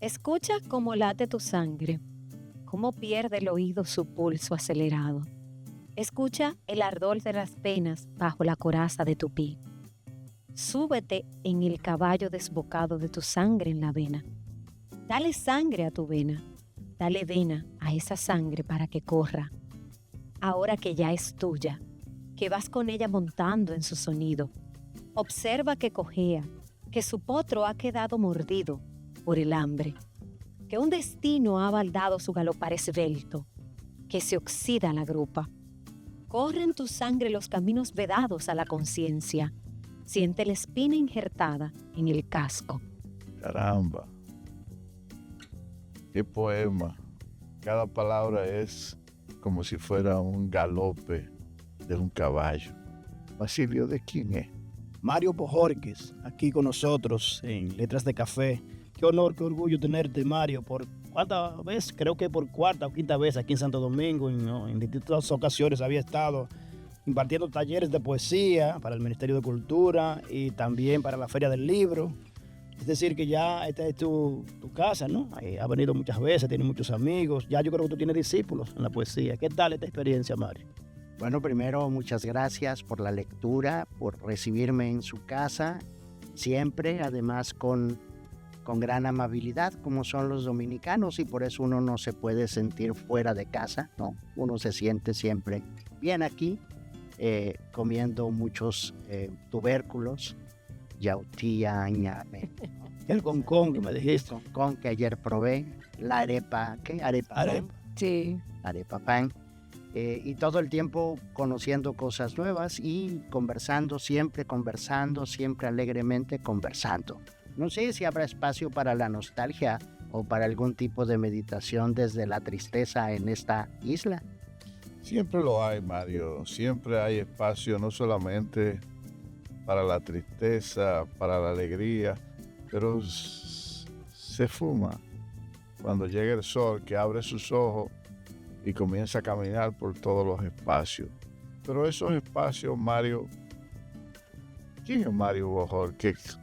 Escucha cómo late tu sangre, cómo pierde el oído su pulso acelerado. Escucha el ardor de las penas bajo la coraza de tu pie. Súbete en el caballo desbocado de tu sangre en la vena. Dale sangre a tu vena. Dale vena a esa sangre para que corra. Ahora que ya es tuya, que vas con ella montando en su sonido. Observa que cojea, que su potro ha quedado mordido por el hambre, que un destino ha baldado su galopar esbelto, que se oxida la grupa. Corre en tu sangre los caminos vedados a la conciencia. Siente la espina injertada en el casco. Caramba, qué poema. Cada palabra es como si fuera un galope de un caballo. Basilio, ¿de quién es? Mario Bojorquez, aquí con nosotros en Letras de Café. Qué honor, qué orgullo tenerte, Mario, por cuánta vez, creo que por cuarta o quinta vez aquí en Santo Domingo, en distintas ocasiones había estado impartiendo talleres de poesía para el Ministerio de Cultura y también para la Feria del Libro. Es decir, que ya esta es tu casa, ¿no? Ha venido muchas veces, tiene muchos amigos. Ya yo creo que tú tienes discípulos en la poesía. ¿Qué tal esta experiencia, Mario? Bueno, primero, muchas gracias por la lectura, por recibirme en su casa, siempre, además con gran amabilidad, como son los dominicanos, y por eso uno no se puede sentir fuera de casa, ¿no? Uno se siente siempre bien aquí, comiendo muchos tubérculos, yautía, ñame. El concón que me dijiste. Concón que ayer probé, la arepa, ¿qué? Arepa. Arepa. Sí. Arepa pan. Y todo el tiempo conociendo cosas nuevas y conversando, siempre alegremente conversando. No sé si habrá espacio para la nostalgia o para algún tipo de meditación desde la tristeza en esta isla. Siempre lo hay, Mario. Siempre hay espacio, no solamente para la tristeza, para la alegría, pero se fuma cuando llega el sol, que abre sus ojos y comienza a caminar por todos los espacios. Pero esos espacios, Mario, ¿quién es Mario Bojorquez?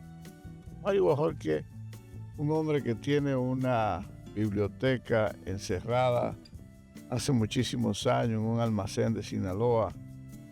Mario Bojorquez, un hombre que tiene una biblioteca encerrada hace muchísimos años en un almacén de Sinaloa,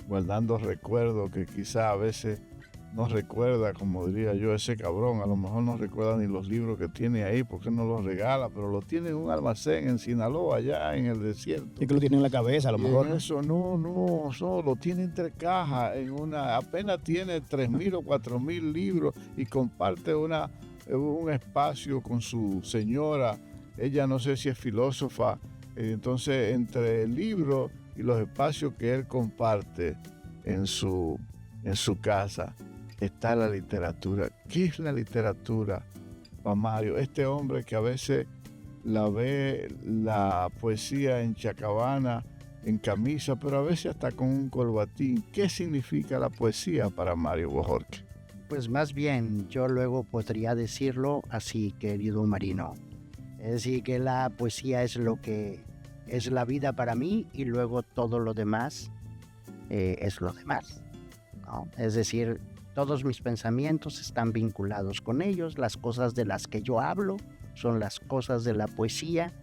guardando recuerdos que quizá a veces no recuerda, como diría yo, ese cabrón, a lo mejor no recuerda ni los libros que tiene ahí, porque no los regala, pero lo tiene en un almacén en Sinaloa, allá en el desierto. Y que lo tiene en la cabeza, a lo mejor. Eso no, lo tiene entre cajas, apenas tiene 3,000 o 4,000 libros y comparte un espacio con su señora. Ella no sé si es filósofa, entonces entre el libro y los espacios que él comparte en su casa, está la literatura. ¿Qué es la literatura para Mario? Este hombre que a veces la ve la poesía en chacabana, en camisa, pero a veces hasta con un corbatín. ¿Qué significa la poesía para Mario Bojorquez? Pues más bien, yo luego podría decirlo así, querido Marino. Es decir, que la poesía es lo que es la vida para mí y luego todo lo demás es lo demás, ¿no? Es decir, todos mis pensamientos están vinculados con ellos, las cosas de las que yo hablo son las cosas de la poesía,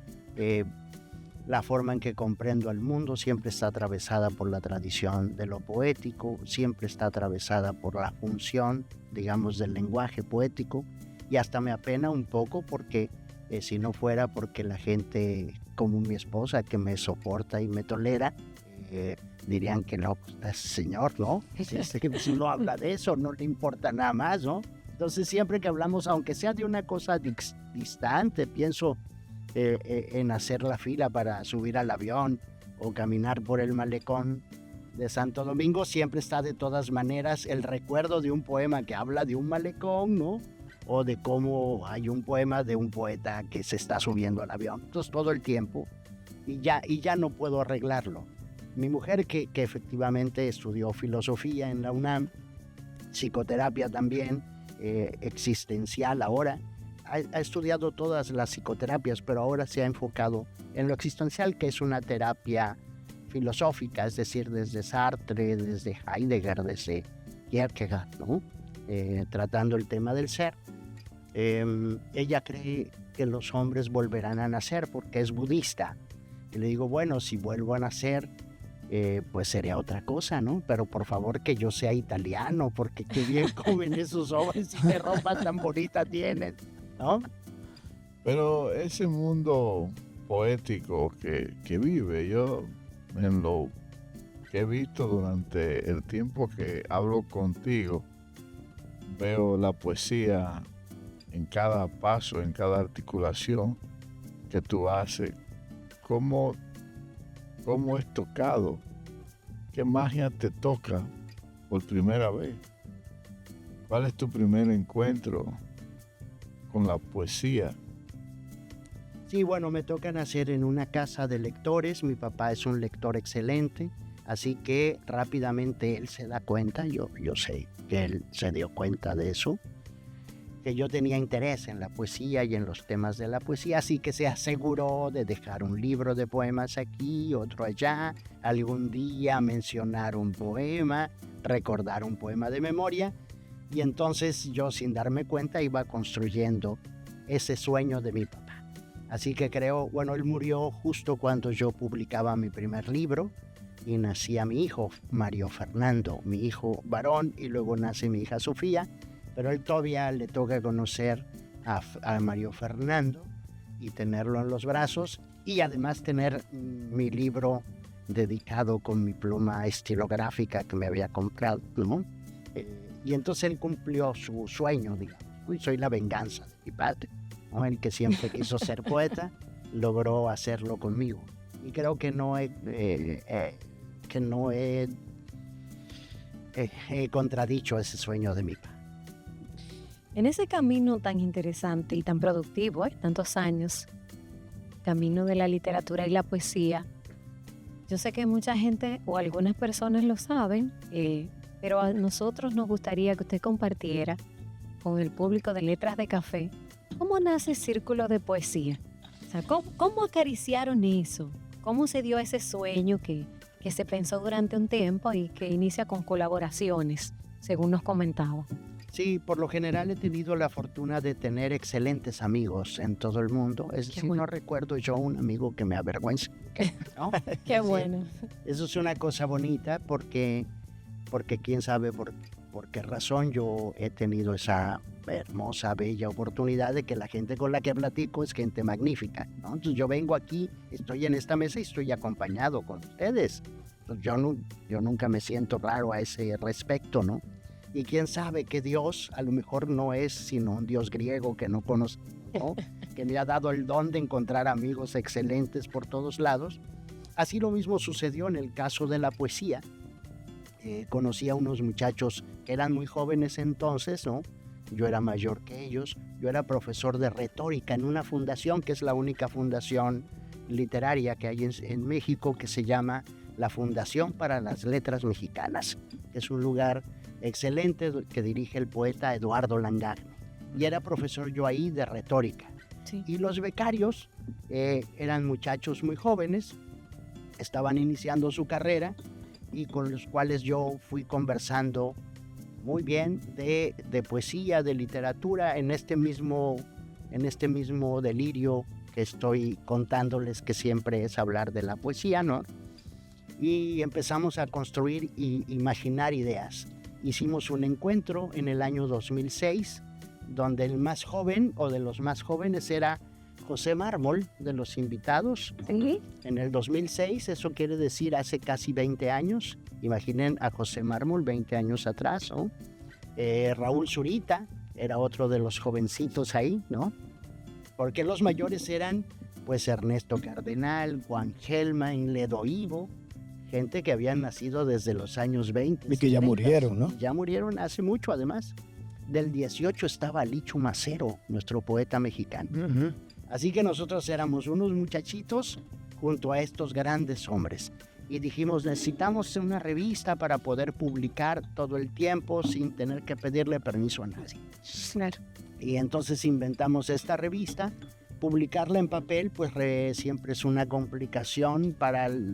la forma en que comprendo al mundo siempre está atravesada por la tradición de lo poético, siempre está atravesada por la función, digamos, del lenguaje poético, y hasta me apena un poco porque si no fuera porque la gente como mi esposa que me soporta y me tolera, dirían que no, pues, señor, ¿no? Si no habla de eso, no le importa nada más, ¿no? Entonces siempre que hablamos, aunque sea de una cosa distante, pienso en hacer la fila para subir al avión o caminar por el malecón de Santo Domingo, siempre está de todas maneras el recuerdo de un poema que habla de un malecón, ¿no? O de cómo hay un poema de un poeta que se está subiendo al avión. Entonces todo el tiempo, y ya no puedo arreglarlo. Mi mujer, que efectivamente estudió filosofía en la UNAM, psicoterapia también, existencial ahora, ha estudiado todas las psicoterapias, pero ahora se ha enfocado en lo existencial, que es una terapia filosófica, es decir, desde Sartre, desde Heidegger, desde Kierkegaard, ¿no? Tratando el tema del ser. Ella cree que los hombres volverán a nacer porque es budista. Y le digo, bueno, si vuelvo a nacer, pues sería otra cosa, ¿no? Pero por favor que yo sea italiano, porque qué bien comen esos hombres y qué ropa tan bonita tienen, ¿no? Pero ese mundo poético que vive, yo en lo que he visto durante el tiempo que hablo contigo, veo la poesía en cada paso, en cada articulación que tú haces. ¿Cómo es tocado? ¿Qué magia te toca por primera vez? ¿Cuál es tu primer encuentro con la poesía? Sí, bueno, me toca nacer en una casa de lectores. Mi papá es un lector excelente, así que rápidamente él se da cuenta, yo sé que él se dio cuenta de eso, que yo tenía interés en la poesía y en los temas de la poesía, así que se aseguró de dejar un libro de poemas aquí, otro allá, algún día mencionar un poema, recordar un poema de memoria, y entonces yo sin darme cuenta iba construyendo ese sueño de mi papá. Así que creo, bueno, él murió justo cuando yo publicaba mi primer libro y nacía mi hijo, Mario Fernando, mi hijo varón, y luego nace mi hija Sofía, pero él todavía le toca conocer a Mario Fernando y tenerlo en los brazos y además tener mi libro dedicado con mi pluma estilográfica que me había comprado, ¿no? Y entonces él cumplió su sueño, digamos. Uy, soy la venganza de mi padre, ¿no? El que siempre quiso ser poeta, logró hacerlo conmigo. Y creo que no he contradicho ese sueño de mi padre. En ese camino tan interesante y tan productivo, tantos años, camino de la literatura y la poesía, yo sé que mucha gente o algunas personas lo saben, pero a nosotros nos gustaría que usted compartiera con el público de Letras de Café cómo nace Círculo de Poesía. O sea, ¿cómo acariciaron eso? ¿Cómo se dio ese sueño que se pensó durante un tiempo y que inicia con colaboraciones, según nos comentaba? Sí, por lo general he tenido la fortuna de tener excelentes amigos en todo el mundo. Es decir, bueno. no recuerdo yo un amigo que me avergüence, ¿no? Qué bueno. Eso es una cosa bonita porque quién sabe por qué razón yo he tenido esa hermosa, bella oportunidad de que la gente con la que platico es gente magnífica, ¿no? Entonces yo vengo aquí, estoy en esta mesa y estoy acompañado con ustedes. Entonces yo nunca me siento raro a ese respecto, ¿no? Y quién sabe que Dios a lo mejor no es sino un Dios griego que no conozco, ¿no? Que me ha dado el don de encontrar amigos excelentes por todos lados. Así lo mismo sucedió en el caso de la poesía. Conocí a unos muchachos que eran muy jóvenes entonces, ¿no? Yo era mayor que ellos. Yo era profesor de retórica en una fundación que es la única fundación literaria que hay en México, que se llama la Fundación para las Letras Mexicanas. Es un lugar excelente que dirige el poeta Eduardo Langagne. Y era profesor yo ahí de retórica. Sí. Y los becarios eran muchachos muy jóvenes, estaban iniciando su carrera y con los cuales yo fui conversando muy bien de poesía, de literatura, en este mismo delirio que estoy contándoles, que siempre es hablar de la poesía, ¿no? Y empezamos a construir y imaginar ideas. Hicimos un encuentro en el año 2006, donde el más joven o de los más jóvenes era José Mármol, de los invitados. ¿Sí? En el 2006, eso quiere decir hace casi 20 años. Imaginen a José Mármol 20 años atrás, ¿no? Raúl Zurita era otro de los jovencitos ahí, ¿no? Porque los mayores eran, pues, Ernesto Cardenal, Juan Gelman, Ledo Ivo, gente que habían nacido desde los años 20. Y que ya 30. murieron, ¿no? Ya murieron hace mucho, además. Del 18 estaba Licho Macero, nuestro poeta mexicano. Uh-huh. Así que nosotros éramos unos muchachitos junto a estos grandes hombres. Y dijimos, necesitamos una revista para poder publicar todo el tiempo sin tener que pedirle permiso a nadie. Claro. Y entonces inventamos esta revista. Publicarla en papel, pues siempre es una complicación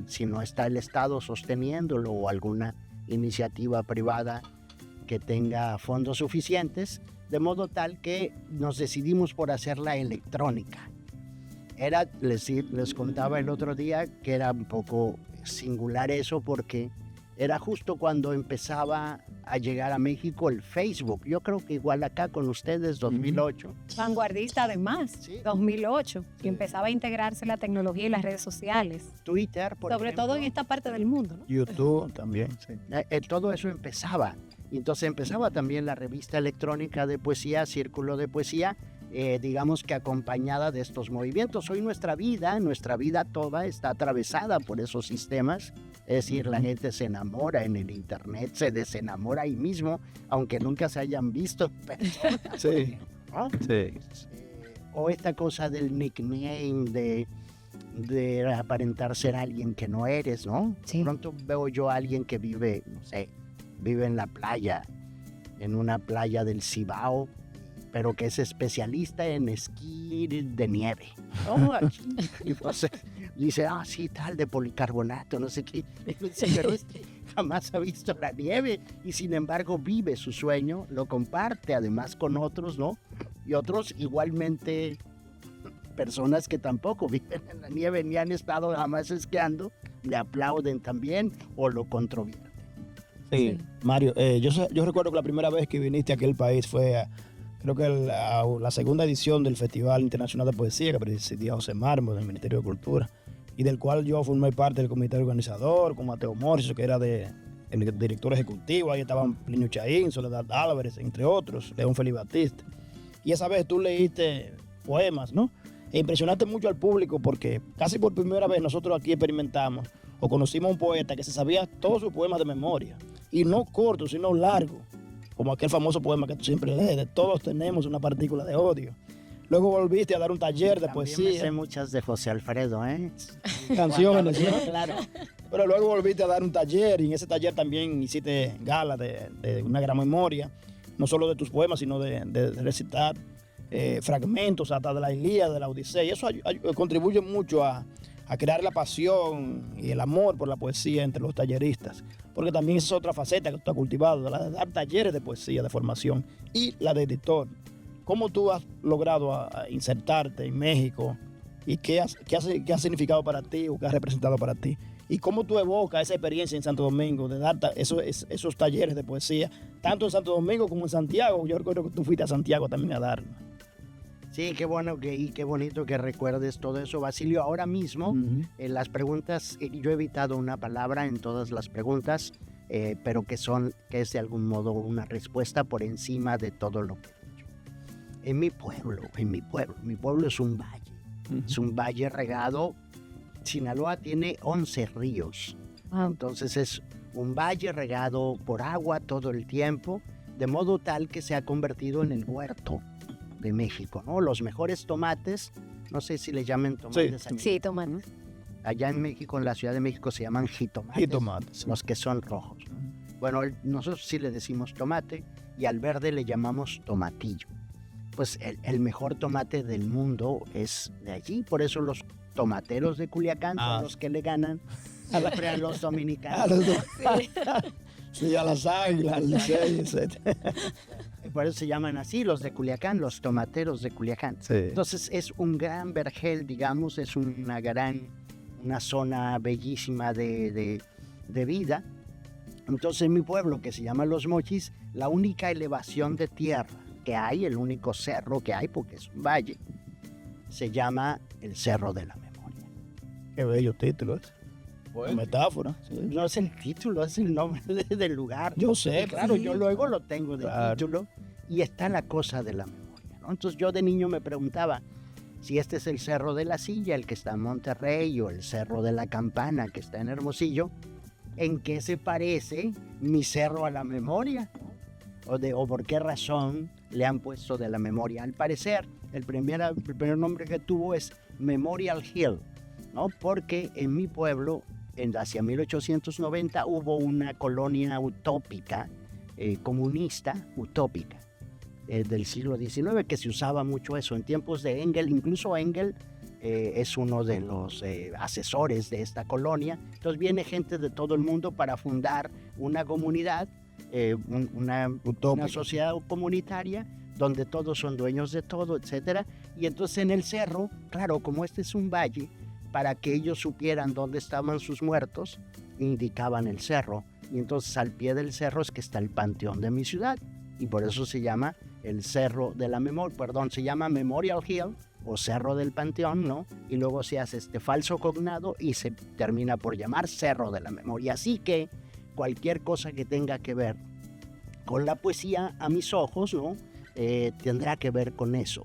si no está el Estado sosteniéndolo o alguna iniciativa privada que tenga fondos suficientes, de modo tal que nos decidimos por hacerla electrónica. Les contaba el otro día que era un poco singular eso, porque era justo cuando empezaba a llegar a México el Facebook. Yo creo que igual acá con ustedes, 2008. Vanguardista además, Sí. 2008, que empezaba a integrarse la tecnología y las redes sociales, Twitter, por sobre ejemplo. todo en esta parte del mundo, ¿no? YouTube también, sí. Todo eso empezaba. Y entonces empezaba también la revista electrónica de poesía, Círculo de Poesía, digamos que acompañada de estos movimientos. Hoy nuestra vida toda está atravesada por esos sistemas. Es decir, la gente se enamora en el internet, se desenamora ahí mismo, aunque nunca se hayan visto en persona, Sí, ¿no? sí. O esta cosa del nickname, de aparentar ser alguien que no eres, ¿no? Sí. De pronto veo yo a alguien que vive, no sé, vive en la playa, en una playa del Cibao, pero que es especialista en esquí de nieve. ¿No? Y entonces dice, sí, tal, de policarbonato, no sé qué. Y dice, pero jamás ha visto la nieve y sin embargo vive su sueño, lo comparte además con otros, ¿no? Y otros igualmente, personas que tampoco viven en la nieve ni han estado jamás esquiando, le aplauden también o lo controvierten. Sí, Mario, yo recuerdo que la primera vez que viniste a aquel país fue, creo que la segunda edición del Festival Internacional de Poesía que presidía José Mármol del Ministerio de Cultura, y del cual yo formé parte del comité organizador con Mateo Morcio, que era el director ejecutivo. Ahí estaban Plinio Chaín, Soledad Álvarez, entre otros, León Felipe Batista. Y esa vez tú leíste poemas, ¿no? E impresionaste mucho al público, porque casi por primera vez nosotros aquí experimentamos o conocimos a un poeta que se sabía todos sus poemas de memoria, y no cortos, sino largos, como aquel famoso poema que tú siempre lees, de todos tenemos una partícula de odio. Luego volviste a dar un taller de También me poesía, sé muchas de José Alfredo, ¿eh? canciones, ¿no? Claro. Pero luego volviste a dar un taller, y en ese taller también hiciste gala de una gran memoria, no solo de tus poemas, sino de recitar fragmentos hasta de la Ilíada, de la Odisea, y eso contribuye mucho a crear la pasión y el amor por la poesía entre los talleristas, porque también es otra faceta que tú has cultivado, la de dar talleres de poesía, de formación, y la de editor. ¿Cómo tú has logrado a insertarte en México, y qué ha significado para ti o qué ha representado para ti? ¿Y cómo tú evocas esa experiencia en Santo Domingo de dar esos talleres de poesía, tanto en Santo Domingo como en Santiago? Yo recuerdo que tú fuiste a Santiago también a darlo. Sí, qué bueno y qué bonito que recuerdes todo eso, Basilio. Ahora mismo, en las preguntas, yo he evitado una palabra en todas las preguntas, pero que es de algún modo una respuesta por encima de todo lo que he dicho. Mi pueblo es un valle. Es un valle regado. Sinaloa tiene 11 ríos. Wow. Entonces es un valle regado por agua todo el tiempo, de modo tal que se ha convertido en el huerto de México, ¿no? Los mejores tomates, no sé si le llaman tomates. Sí. Sí, tomando. Allá en México, en la Ciudad de México, se llaman jitomates. Jitomates. Los que son rojos. Bueno, nosotros sí le decimos tomate, y al verde le llamamos tomatillo. Pues el mejor tomate del mundo es de allí, por eso los tomateros de Culiacán son los que le ganan siempre a los dominicanos. Sí, a las águilas, al Licey, etc. Por eso se llaman así los de Culiacán, los tomateros de Culiacán. Sí. Entonces es un gran vergel, digamos, es una zona bellísima de vida. Entonces en mi pueblo, que se llama Los Mochis, la única elevación de tierra que hay, el único cerro que hay, porque es un valle, se llama el Cerro de la Memoria. Qué bello título es. Bueno, Metáfora. Sí. No es el título, es el nombre del lugar. Yo sé, Claro, sí. yo luego lo tengo de Claro. título, y está la cosa de la memoria, ¿no? Entonces yo de niño me preguntaba si este es el Cerro de la Silla, el que está en Monterrey, o el Cerro de la Campana, que está en Hermosillo, ¿en qué se parece mi cerro a la memoria? O por qué razón le han puesto de la memoria. Al parecer, el primer nombre que tuvo es Memorial Hill, ¿no? Porque en mi pueblo, hacia 1890, hubo una colonia utópica, comunista utópica, del siglo XIX, que se usaba mucho eso en tiempos de Engel. Incluso Engel es uno de los asesores de esta colonia. Entonces viene gente de todo el mundo para fundar una comunidad una Utópico. sociedad comunitaria donde todos son dueños de todo, etcétera. Y entonces en el cerro, claro, como este es un valle, para que ellos supieran dónde estaban sus muertos, indicaban el cerro. Y entonces al pie del cerro es que está el panteón de mi ciudad. Y por eso se llama el Cerro de la Memoria, se llama Memorial Hill o Cerro del Panteón, ¿no? Y luego se hace este falso cognado y se termina por llamar Cerro de la Memoria. Así que cualquier cosa que tenga que ver con la poesía, a mis ojos, ¿no? Tendrá que ver con eso.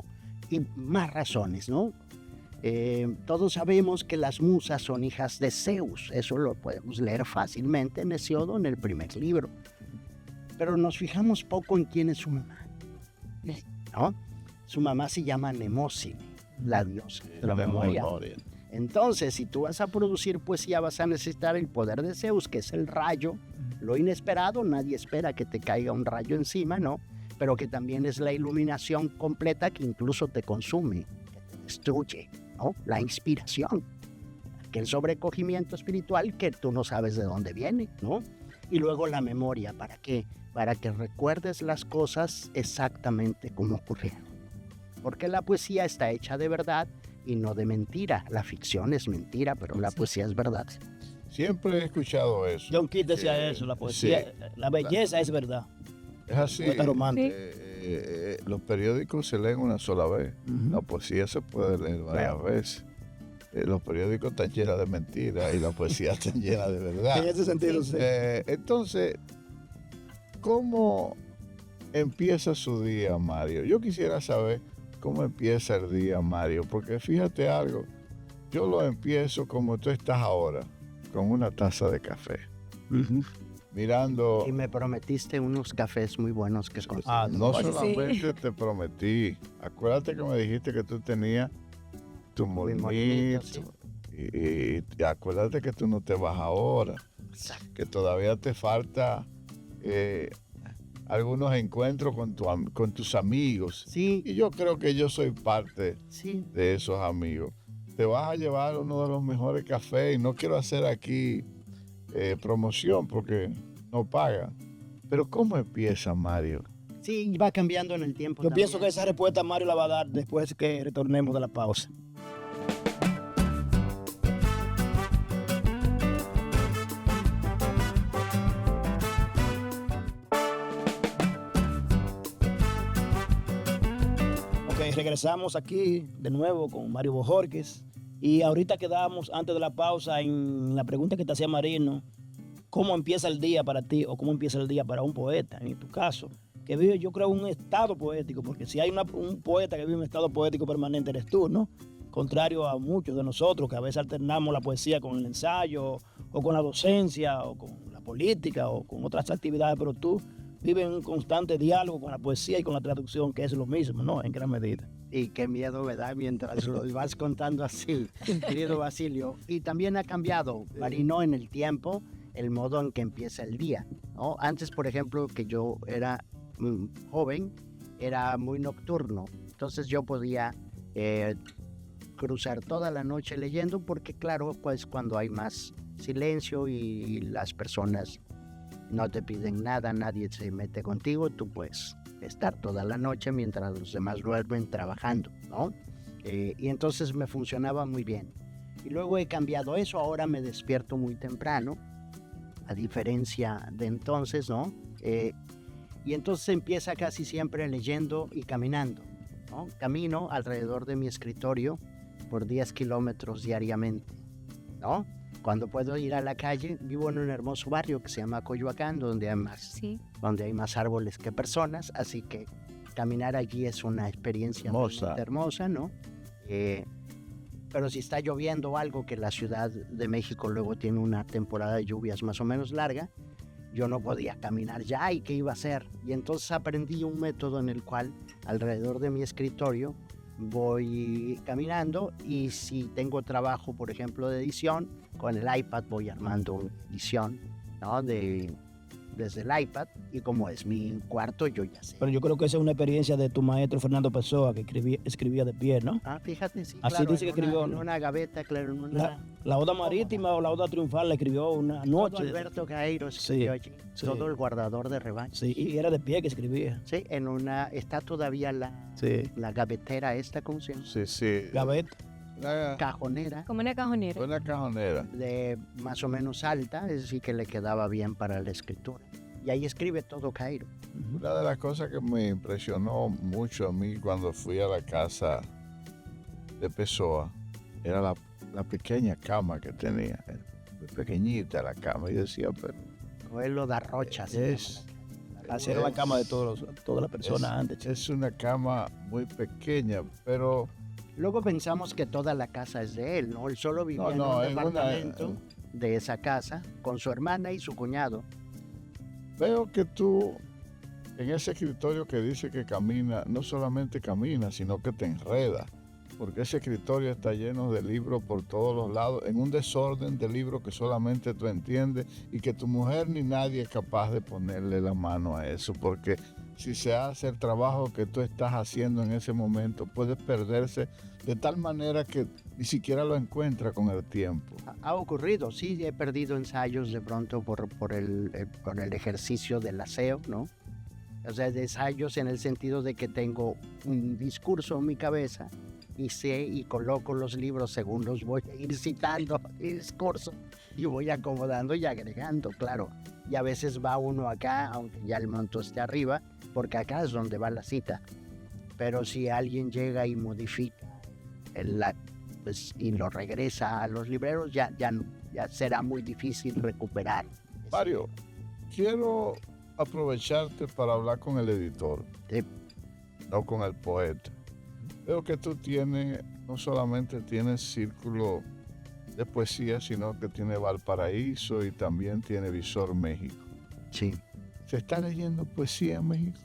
Y más razones, ¿no? Todos sabemos que las musas son hijas de Zeus. Eso lo podemos leer fácilmente en Hesiodo, en el primer libro. Pero nos fijamos poco en quién es su mamá, ¿no? Su mamá se llama Mnemósine, la diosa de la memoria. Entonces, si tú vas a producir poesía, vas a necesitar el poder de Zeus, que es el rayo, lo inesperado. Nadie espera que te caiga un rayo encima, ¿no? Pero que también es la iluminación completa que incluso te consume, que te destruye, ¿no? La inspiración, aquel sobrecogimiento espiritual que tú no sabes de dónde viene, ¿no? Y luego la memoria, ¿para qué? Para que recuerdes las cosas exactamente como ocurrieron. Porque la poesía está hecha de verdad y no de mentira. La ficción es mentira, pero la poesía es verdad. Siempre he escuchado eso. John Keats decía eso, la poesía, Sí. la belleza es verdad. Es así. Poeta romántico. Los periódicos se leen una sola vez. Ujú. La poesía se puede leer varias veces. Los periódicos están llenos de mentiras y la poesía está llena de verdad. En ese sentido, sí. Entonces, ¿cómo empieza su día, Mario? Yo quisiera saber cómo empieza el día, Mario, porque fíjate algo, yo lo empiezo como tú estás ahora, con una taza de café, mirando. Y me prometiste unos cafés muy buenos que Ah, No sí. solamente te prometí, acuérdate que me dijiste que tú tenías tu molinito, molinito, sí. y acuérdate que tú no te vas ahora, que todavía te falta algunos encuentros con tus amigos. Sí, Y yo creo que yo soy parte sí. de esos amigos. Te vas a llevar uno de los mejores cafés y no quiero hacer aquí promoción porque no paga. Pero ¿cómo empieza, Mario? Sí, va cambiando en el tiempo. Yo también. pienso que esa respuesta Mario la va a dar después que retornemos de la pausa. Ok, regresamos aquí de nuevo con Mario Bojorquez. Y ahorita quedamos antes de la pausa en la pregunta que te hacía Marino. ¿Cómo empieza el día para ti o cómo empieza el día para un poeta, en tu caso? Que vive, yo creo, un estado poético, porque si hay un poeta que vive un estado poético permanente eres tú, ¿no? Contrario a muchos de nosotros que a veces alternamos la poesía con el ensayo o con la docencia o con la política o con otras actividades, pero tú vives en un constante diálogo con la poesía y con la traducción, que es lo mismo, ¿no? En gran medida. Y qué miedo me da mientras lo vas contando así, querido Basilio. Y también ha cambiado, Marino, en el tiempo, el modo en que empieza el día, ¿no? Antes, por ejemplo, que yo era joven, era muy nocturno. Entonces yo podía cruzar toda la noche leyendo porque, claro, pues cuando hay más silencio y las personas no te piden nada, nadie se mete contigo, tú puedes estar toda la noche mientras los demás duermen trabajando, ¿no? Y entonces me funcionaba muy bien. Y luego he cambiado eso, ahora me despierto muy temprano, a diferencia de entonces, ¿no? Y entonces empieza casi siempre leyendo y caminando, ¿no? Camino alrededor de mi escritorio por 10 kilómetros diariamente, ¿no? Cuando puedo ir a la calle, vivo en un hermoso barrio que se llama Coyoacán, donde hay más árboles que personas, así que caminar allí es una experiencia realmente hermosa, ¿no? Pero si está lloviendo o algo, que la Ciudad de México luego tiene una temporada de lluvias más o menos larga, yo no podía caminar ya, ¿y qué iba a hacer? Y entonces aprendí un método en el cual alrededor de mi escritorio voy caminando, y si tengo trabajo, por ejemplo, de edición, con el iPad voy armando una edición, ¿no? de desde el iPad, y como es mi cuarto, yo ya sé. Pero yo creo que esa es una experiencia de tu maestro Fernando Pessoa, que escribía de pie, ¿no? Ah, fíjate, sí, Así claro, dice que escribió, en ¿no? una gaveta, claro, en una... La Oda Marítima o la Oda Triunfal la escribió una Todo noche. Alberto Caeiro Sí, escribió allí, sí. todo el guardador de rebaño. Sí, y era de pie que escribía. Sí, en una, está todavía Sí. la gavetera esta, ¿cómo se llama? Sí. Gaveta. Una, Cajonera, Como una cajonera. una cajonera. de más o menos alta, es decir, que le quedaba bien para la escritura. Y ahí escribe todo Cairo. Una de las cosas que me impresionó mucho a mí cuando fui a la casa de Pessoa era la pequeña cama que tenía. Era muy pequeñita la cama. Y decía, pero Coelho da Rocha. es, Así era la cama de todas las personas antes. chico. es una cama muy pequeña, pero Luego pensamos que toda la casa es de él, ¿no? Él solo vivía en un en departamento de esa casa con su hermana y su cuñado. veo que tú, en ese escritorio que dice que camina, no solamente camina, sino que te enreda. Porque ese escritorio está lleno de libros por todos los lados, en un desorden de libros que solamente tú entiendes y que tu mujer ni nadie es capaz de ponerle la mano a eso. Porque si se hace el trabajo que tú estás haciendo en ese momento, puedes perderse de tal manera que ni siquiera lo encuentras con el tiempo. Ha ocurrido, sí, he perdido ensayos de pronto por el ejercicio del aseo, ¿no? O sea, de ensayos en el sentido de que tengo un discurso en mi cabeza y sé y coloco los libros según los voy a ir citando el discurso y voy acomodando y agregando, claro. Y a veces va uno acá, aunque ya el manto esté arriba, porque acá es donde va la cita. Pero si alguien llega y modifica pues, y lo regresa a los libreros, ya será muy difícil recuperar. Mario, quiero aprovecharte para hablar con el editor, Sí. no con el poeta. Veo que tú no solamente tienes círculo de poesía, sino que tiene Valparaíso y también tiene Visor México. Sí. ¿Se está leyendo poesía en México?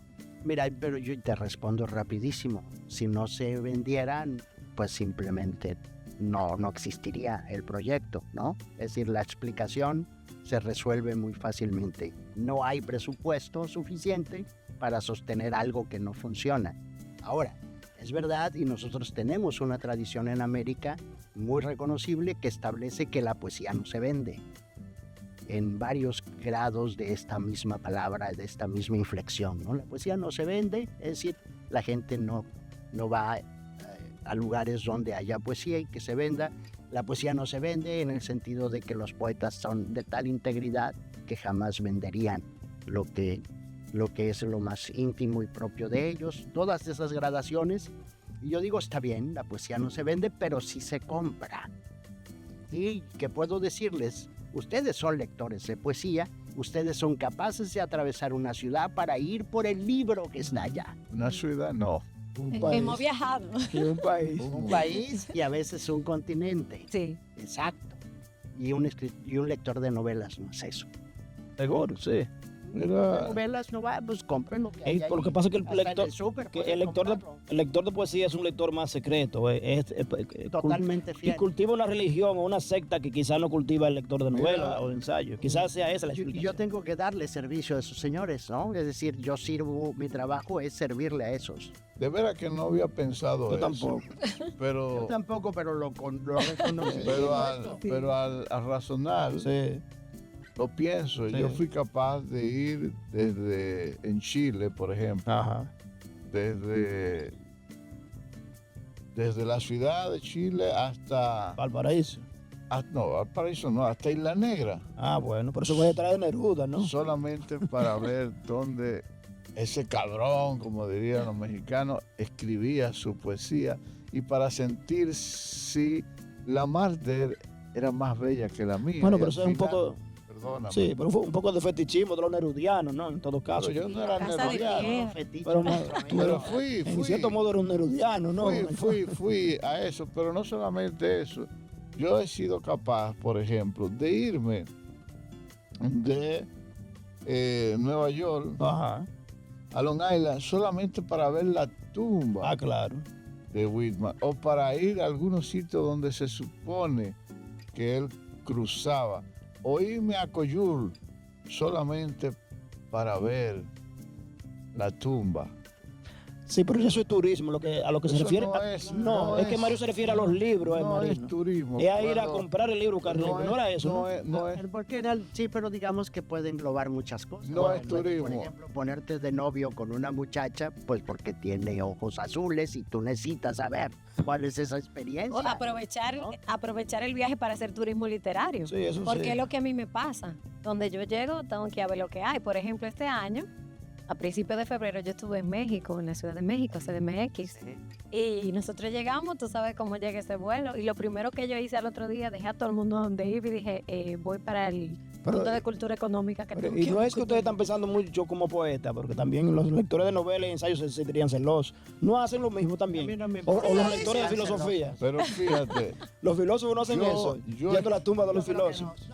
Mira, pero yo te respondo rapidísimo. Si no se vendieran, pues simplemente no existiría el proyecto, ¿no? Es decir, la explicación se resuelve muy fácilmente. No hay presupuesto suficiente para sostener algo que no funciona. Ahora, es verdad, y nosotros tenemos una tradición en América muy reconocible que establece que la poesía no se vende. En varios grados de esta misma palabra, de esta misma inflexión, ¿no? La poesía no se vende, es decir, la gente no va a lugares donde haya poesía y que se venda. La poesía no se vende en el sentido de que los poetas son de tal integridad que jamás venderían lo que es lo más íntimo y propio de ellos. Todas esas gradaciones, y yo digo, está bien, la poesía no se vende, pero sí se compra. Y que puedo decirles, ustedes son lectores de poesía, ustedes son capaces de atravesar una ciudad para ir por el libro que está allá. Una ciudad, no. Un país. Hemos viajado. Sí, un país. Un país y a veces un continente. Sí. Exacto. Y un lector de novelas no es eso. Seguro, sí. Mira, Novelas no va, pues compren lo que hay Lo que ahí. pasa es que el Hasta en lector, súper que pueden comprarlo. el lector de poesía es un lector más secreto. Totalmente Y fiel. cultiva una religión o una secta que quizás no cultiva el lector de novela Mira. o de ensayo. Quizás sea esa la Yo explicación. tengo que darle servicio a esos señores, ¿no? Es decir, yo sirvo, mi trabajo es servirle a esos. de veras que no había pensado Yo eso. tampoco. Pero, Yo tampoco, pero lo reconocí. pero al razonar, Sí. lo pienso. Sí. Yo fui capaz de ir en Chile, por ejemplo, Ajá. desde la ciudad de Chile hasta Valparaíso. no, Valparaíso no, hasta Isla Negra, Ah, bueno, por eso voy a traer de Neruda, ¿no? solamente para ver dónde ese cabrón, como dirían los mexicanos, escribía su poesía y para sentir si la Marder era más bella que la mía. Bueno, Y pero al eso es un final, poco, perdóname, sí, pero fue un poco de fetichismo de los nerudianos, ¿no? En todo caso. pero yo no era Casa de nerudiano, Pierre. Fetiche Pero no- nuestro, amigo. pero fui, En cierto modo era un nerudiano, ¿no? fui a eso, pero no solamente eso. Yo he sido capaz, por ejemplo, de irme de Nueva York Ajá. a Long Island solamente para ver la tumba Ah, claro. de Whitman o para ir a algunos sitios donde se supone que él cruzaba o irme a Coyul solamente para ver la tumba. Sí, pero eso es turismo, a lo que se Eso refiere. no Es que Mario se refiere a los libros, no Marino. es turismo. Es a ir a Cuando- comprar el libro, Carlos. No era eso, ¿no? No es, Porque sí, pero digamos que puede englobar muchas cosas. No es Por turismo. ejemplo, ponerte de novio con una muchacha, pues porque tiene ojos azules y tú necesitas saber cuál es esa experiencia. O aprovechar el viaje para hacer turismo literario. Sí, eso Porque sí. es lo que a mí me pasa. Donde yo llego, tengo que ir a ver lo que hay. Por ejemplo, este año, a principios de febrero, yo estuve en México, en la Ciudad de México, CDMX. Y nosotros llegamos, tú sabes cómo llega ese vuelo. Y lo primero que yo hice al otro día, dejé a todo el mundo donde iba y dije, voy para el punto de cultura económica que tengo Y no que- es que ustedes están pensando mucho como poeta, porque también los lectores de novelas y ensayos se sentirían celosos. No hacen lo mismo también. A mí no me O importa los que lectores de sean filosofía. Pero fíjate, Los filósofos no hacen eso. Yendo a la tumba de los filósofos.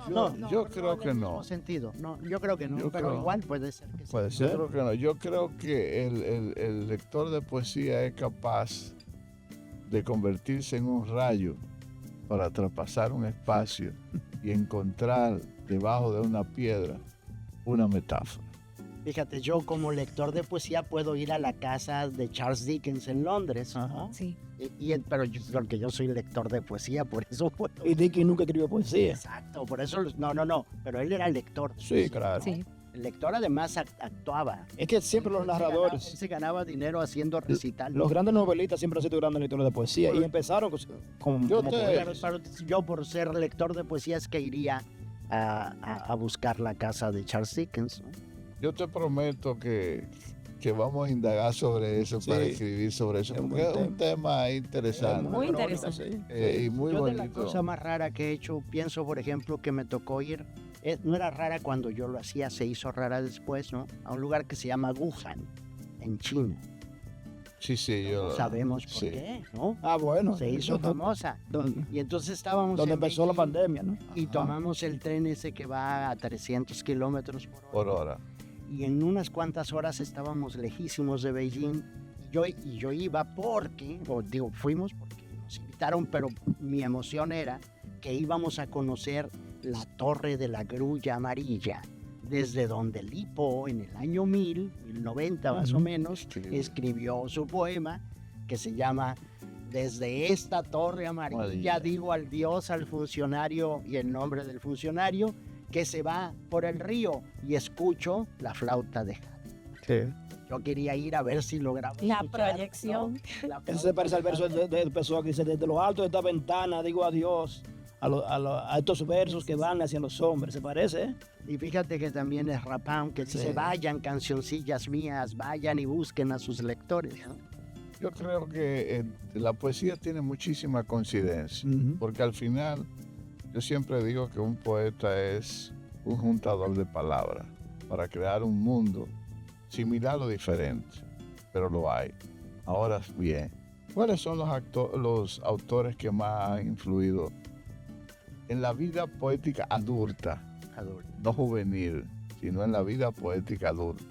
yo creo que en el no. mismo sentido. No, yo creo que no, Yo pero creo- igual puede ser que sí. Puede Yo ser. creo que no. Yo creo que el lector de poesía es capaz de convertirse en un rayo para traspasar un espacio y encontrar debajo de una piedra una metáfora. Fíjate, yo como lector de poesía puedo ir a la casa de Charles Dickens en Londres. Ajá. Sí. Pero porque yo soy lector de poesía, por eso puedo. Y Dickens nunca escribió poesía. Exacto, por eso. No. Pero él era lector. de Sí, poesía. claro. Sí. El lector además actuaba. Es que siempre los Él narradores, se ganaba dinero haciendo recital. los grandes novelistas siempre han sido grandes lectores de poesía. Y empezaron como Yo como te- poetas. Pero yo por ser lector de poesía es que iría a buscar la casa de Charles Dickens, ¿no? Yo te prometo que vamos a indagar sobre eso, Sí. para escribir sobre eso, Es un porque es buen un tema interesante Muy crónica, interesante. sí. y muy Yo de la bonito. cosa más rara que he hecho, pienso por ejemplo que me tocó ir, no era rara cuando yo lo hacía, se hizo rara después, ¿no? A un lugar que se llama Wuhan, en China. Sí, yo Sabemos por sí. qué, ¿no? Ah, bueno. Se hizo famosa. Donde Y entonces estábamos donde en empezó la Beijing pandemia, ¿no? y tomamos el tren ese que va a 300 kilómetros por hora. y en unas cuantas horas estábamos lejísimos de Beijing. Yo iba fuimos porque nos invitaron, pero mi emoción era que íbamos a conocer la Torre de la Grulla Amarilla, desde donde Lipo en el año 1090 más o Ujú. menos, escribió su poema que se llama Desde esta torre amarilla Amarilla. digo al Dios, al funcionario y el nombre del funcionario que se va por el río y escucho la flauta de Jade. Yo quería ir a ver si lograba La escuchar, proyección. ¿no? La Eso se parece al flauta verso de Pessoa que dice, desde lo alto de esta ventana digo adiós a estos versos que van hacia los hombres. ¿Se parece? ¿Eh? Y fíjate que también es Rapán que dice, Sí. vayan cancioncillas mías, vayan y busquen a sus lectores, ¿no? Yo creo que la poesía tiene muchísima coincidencia, porque al final yo siempre digo que un poeta es un juntador de palabras para crear un mundo similar o diferente, pero lo hay. Ahora bien, ¿cuáles son los autores que más han influido en la vida poética adulta, Adulto. no juvenil, sino en la vida poética adulta?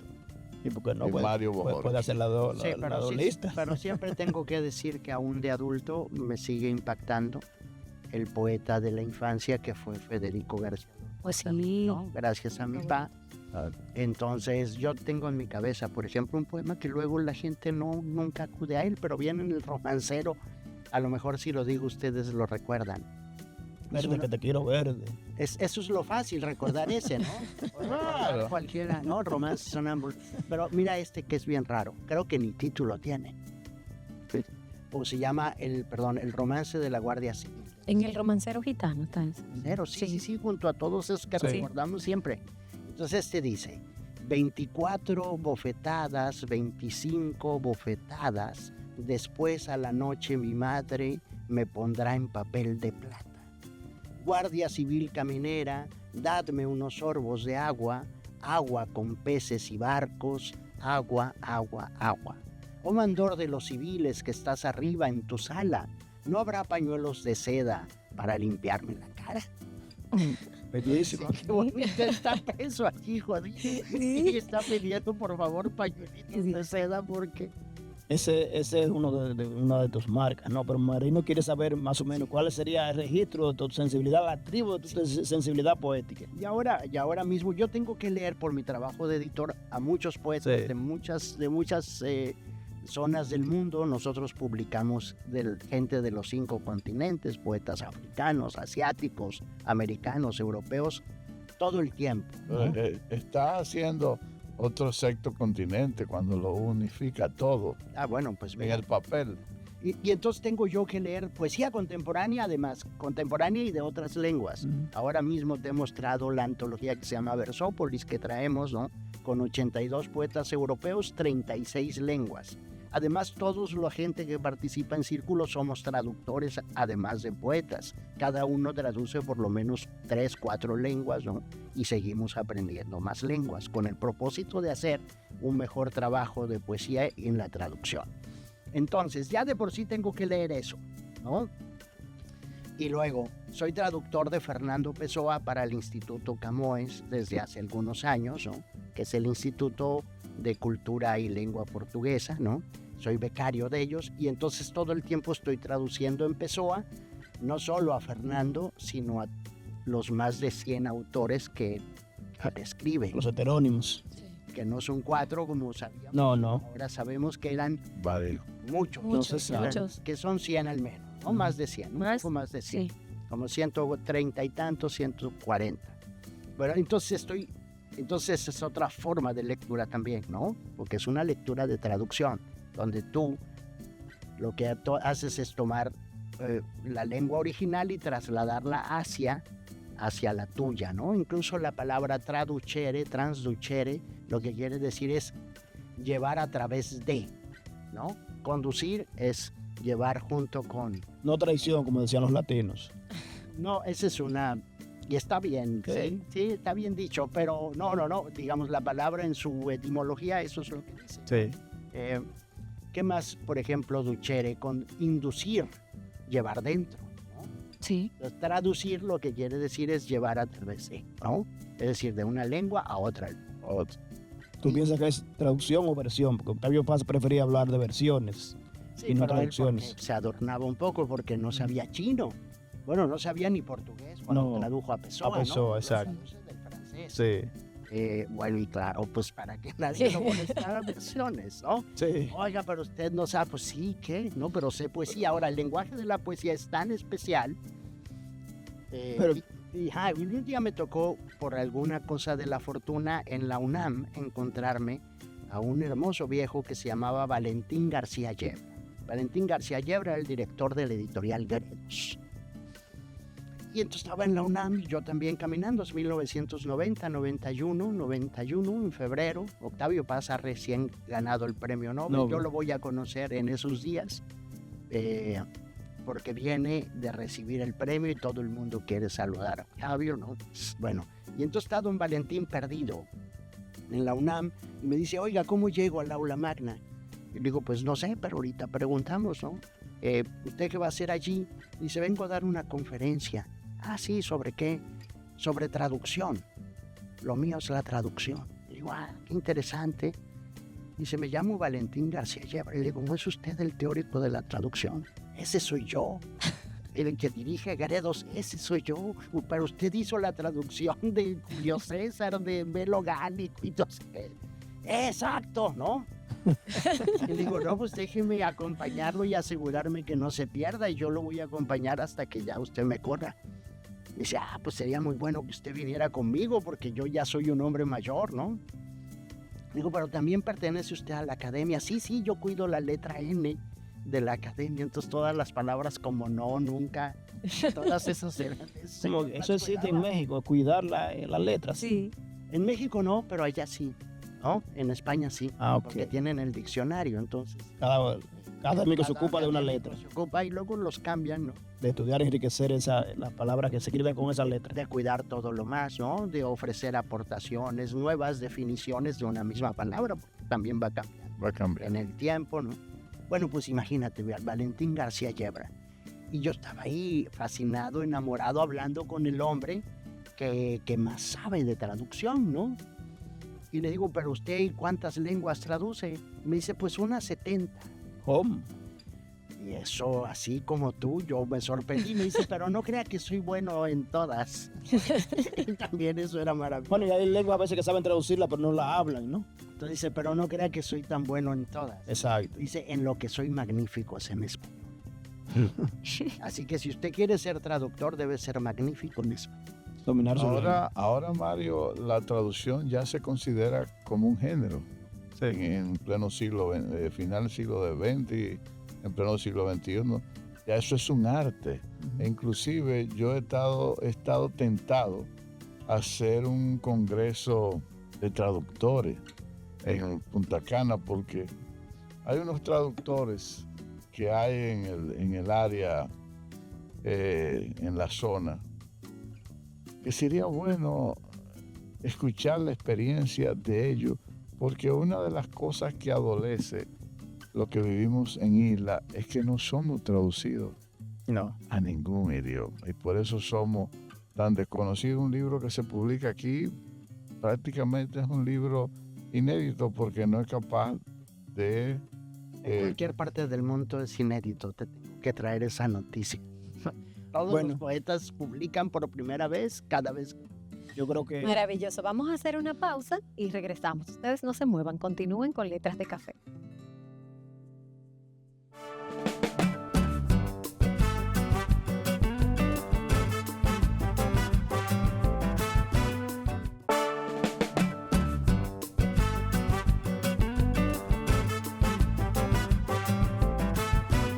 Y porque no Y puede, Mario Bojorquez. puede hacer las dos Sí, las dos listas. pero siempre tengo que decir que aún de adulto me sigue impactando el poeta de la infancia que fue Federico García Pues Lorca, sí. ¿no? Gracias a mi papá. Ah, Entonces yo tengo en mi cabeza, por ejemplo, un poema que luego la gente nunca acude a él, pero viene en el romancero. A lo mejor si lo digo ustedes lo recuerdan. Verde que te quiero verde. Eso es lo fácil, recordar ese, ¿no? Claro. Cualquiera, ¿no? Romance sonámbulo. Pero mira este que es bien raro. Creo que ni título tiene. O se llama el romance de la Guardia Civil. En el romancero gitano está eso. Cero, sí, junto a todos esos que Sí. recordamos siempre. Entonces este dice, 24 bofetadas, 25 bofetadas, después a la noche mi madre me pondrá en papel de plata. Guardia Civil caminera, dadme unos sorbos de agua, agua con peces y barcos, agua, agua, agua. Oh mandor de los civiles que estás arriba en tu sala, ¿no habrá pañuelos de seda para limpiarme la cara? Bellísimo. Qué bonito está preso aquí, Juanito. Y está pidiendo por favor pañuelitos de seda porque Ese es una de tus marcas, ¿no? Pero Marino quiere saber más o menos cuál sería el registro de tu sensibilidad, la tribu de tu sensibilidad poética. Y ahora mismo yo tengo que leer por mi trabajo de editor a muchos poetas Sí. de muchas zonas del mundo. Nosotros publicamos gente de los 5 continentes, poetas africanos, asiáticos, americanos, europeos, todo el tiempo, ¿no? Está haciendo otro sexto continente cuando lo unifica todo Bueno, pues en mira. el papel. Y entonces tengo yo que leer poesía contemporánea, además, contemporánea y de otras lenguas. Ujú. Ahora mismo te he mostrado la antología que se llama Versópolis, que traemos, ¿no? Con 82 poetas europeos, 36 lenguas. Además, todos la gente que participa en Círculo somos traductores, además de poetas. Cada uno traduce por lo menos 3, 4 lenguas, ¿no? Y seguimos aprendiendo más lenguas, con el propósito de hacer un mejor trabajo de poesía en la traducción. Entonces, ya de por sí tengo que leer eso, ¿no? Y luego, soy traductor de Fernando Pessoa para el Instituto Camões desde hace algunos años, ¿no? Que es el Instituto de Cultura y Lengua Portuguesa, ¿no? Soy becario de ellos y entonces todo el tiempo estoy traduciendo en Pessoa, no solo a Fernando, sino a los más de 100 autores que escriben, Los heterónimos. que no son 4 como sabíamos. No. Ahora sabemos que eran Varios. muchos, Entonces, Muchos. que son 100 al menos, ¿no? Más de 100, un Más, poco más de 100. Sí. Como 130 y tantos, 140. Bueno, entonces es otra forma de lectura también, ¿no? Porque es una lectura de traducción, donde tú lo que haces es tomar la lengua original y trasladarla hacia la tuya, ¿no? Incluso la palabra transducere, lo que quiere decir es llevar a través de, ¿no? Conducir es llevar junto con. No traición, como decían los latinos. No, esa es una. Y está bien, Sí. sí, está bien dicho, pero no. Digamos, la palabra en su etimología, eso es lo que dice. Sí. ¿Qué más, por ejemplo, ducere? Con inducir, llevar dentro, ¿no? Sí. Entonces, traducir lo que quiere decir es llevar a través de, ¿no? Es decir, de una lengua a otra. ¿Tú piensas que es traducción o versión? Porque Octavio Paz prefería hablar de versiones. Sí, Y no pero él traducciones. porque se adornaba un poco porque no sabía chino. Bueno, no sabía ni portugués cuando No, tradujo a Pessoa, a Pessoa, ¿no? exacto. Lo traduce del francés. Sí. Bueno, y claro, pues para que nadie lo molestara versiones, ¿no? Sí. Oiga, pero usted no sabe, pues sí, ¿qué? No, pero sé poesía. Ahora, el lenguaje de la poesía es tan especial. Pero- Y un día me tocó, por alguna cosa de la fortuna, en la UNAM, encontrarme a un hermoso viejo que se llamaba Valentín García Yebra. Valentín García Yebra era el director de la editorial Gredos. Y entonces estaba en la UNAM y yo también caminando, es 1990, 91, en febrero. Octavio Paz ha recién ganado el premio Nobel. Nobel. Yo lo voy a conocer en esos días porque viene de recibir el premio y todo el mundo quiere saludar a Octavio, ¿no? Bueno, y entonces está don Valentín perdido en la UNAM y me dice, oiga, ¿cómo llego al aula magna? Y digo, pues no sé, pero ahorita preguntamos, ¿no? ¿Usted qué va a hacer allí? Dice, vengo a dar una conferencia. Ah, sí, ¿sobre qué? Sobre traducción. Lo mío es la traducción. Y digo, qué interesante. Dice, me llamo Valentín García Yebra. Y le digo, ¿no es usted el teórico de la traducción? Ese soy yo. El que dirige Gredos, ese soy yo. Pero usted hizo la traducción de Julio César, de Melo Gálico y todo eso. Exacto, ¿no? Y le digo, no, pues déjeme acompañarlo y asegurarme que no se pierda y yo lo voy a acompañar hasta que ya usted me corra. Dice, pues sería muy bueno que usted viniera conmigo porque yo ya soy un hombre mayor, ¿no? Digo, pero también pertenece usted a la academia. Sí, yo cuido la letra N de la academia, entonces todas las palabras como no, nunca, todas esas eran. Eso existe en México, cuidar las letras. Sí. En México no, pero allá sí, ¿no? En España sí, Ah, porque ok. tienen el diccionario, entonces. Cada académico se Cada ocupa de una académico letra, se ocupa y luego los cambian, ¿no? de estudiar y enriquecer las palabras que se escriben con esa letra. De cuidar todo lo más, ¿no? De ofrecer aportaciones, nuevas definiciones de una misma palabra, porque también va a cambiar Va a cambiar. en el tiempo, ¿no? Bueno, pues imagínate, Valentín García Yebra. Y yo estaba ahí fascinado, enamorado, hablando con el hombre que más sabe de traducción, ¿no? Y le digo, pero usted, ¿cuántas lenguas traduce? Me dice, pues unas 70. ¿Cómo? Y eso, así como tú, yo me sorprendí. Me dice, pero no crea que soy bueno en todas. Y también eso era maravilloso. Bueno, y hay lenguas a veces que saben traducirla, pero no la hablan, ¿no? Entonces dice, pero no crea que soy tan bueno en todas. Exacto. Dice, en lo que soy magnífico es en español. Así que si usted quiere ser traductor, debe ser magnífico en español. Dominar su lengua. Ahora, Mario, la traducción ya se considera como un género. En pleno final del siglo XX y en pleno siglo XXI. Ya eso es un arte. E inclusive yo he estado tentado a hacer un congreso de traductores en Punta Cana, porque hay unos traductores que hay en el área, en la zona, que sería bueno escuchar la experiencia de ellos, porque una de las cosas que adolece lo que vivimos en isla es que no somos traducidos a ningún idioma, y por eso somos tan desconocidos. Un libro que se publica aquí prácticamente es un libro inédito, porque no es capaz de... En cualquier parte del mundo es inédito, te tengo que traer esa noticia. Todos los poetas publican por primera vez cada vez. Yo creo que... Maravilloso. Vamos a hacer una pausa y regresamos. Ustedes no se muevan, continúen con Letras de Café.